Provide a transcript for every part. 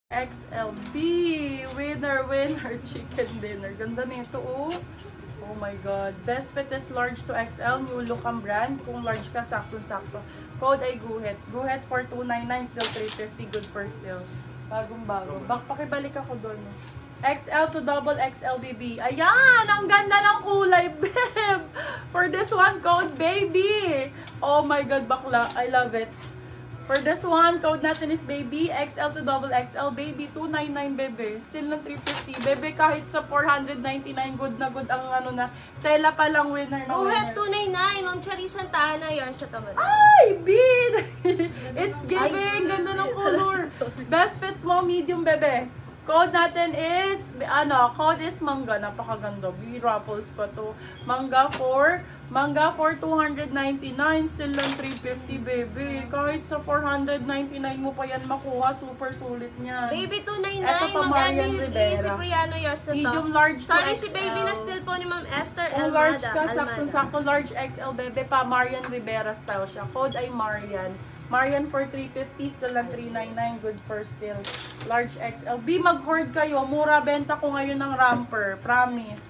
XLB. Winner, winner, chicken dinner. Ganda nito, oh. Oh my God. Best fit is large to XL. New look ang brand. Kung large ka, sakto-sakto. Code ay guhit. Guhit for 299, still 350. Good for still. Bagong-bago. Pakibalik ako doon. XL to double XL BB. Ayan! Ang ganda ng kulay, babe! For this one, code baby! Oh my God, bakla. I love it. For this one, code natin is baby. XL to double XL baby. 299, bebe. Still ng 350. Bebe, kahit sa 499, good na good ang ano na. Tela pa lang winner na Guhit winner. 299, Ma'am Charis Santana, yours sa tamad. Ay, bid! It's giving. Ganda ng color. Best fits mo, medium, bebe. Code natin is, code is mangga. Napakaganda. B-ruffles pa to. Mangga for 299. Still lang 350, baby. Kahit sa 499 mo pa yan makuha. Super sulit niyan. Baby Eto 299, pa, Ma'am Marian Emily Rivera. Cipriano, yours sa Medium, large to Sorry, XL. si baby na still po ni Ma'am Esther Kung large Almada. ka, sakto-sakto large XL, bebe pa. Marian Rivera style siya. Code ay Marian. Marian for 350, still lang 399, good for still. Large XL. B, mag-hoard kayo. Mura benta ko ngayon ng ramper. Promise.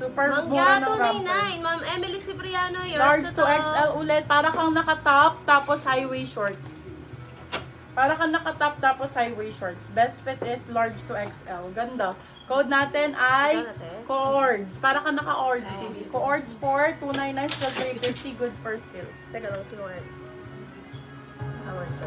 Super mura Mangga ng ramper. 299, Ma'am Emily Cipriano, yours Large sa to XL ulit. Para kang nakatop, tapos highway shorts. Para kang nakatop, tapos highway shorts. Best fit is large to XL. Ganda. Code natin ay Cords. Para kang naka-Cords. Cords for 299, still 350, good for still. Teka lang, sino nga? Award ko.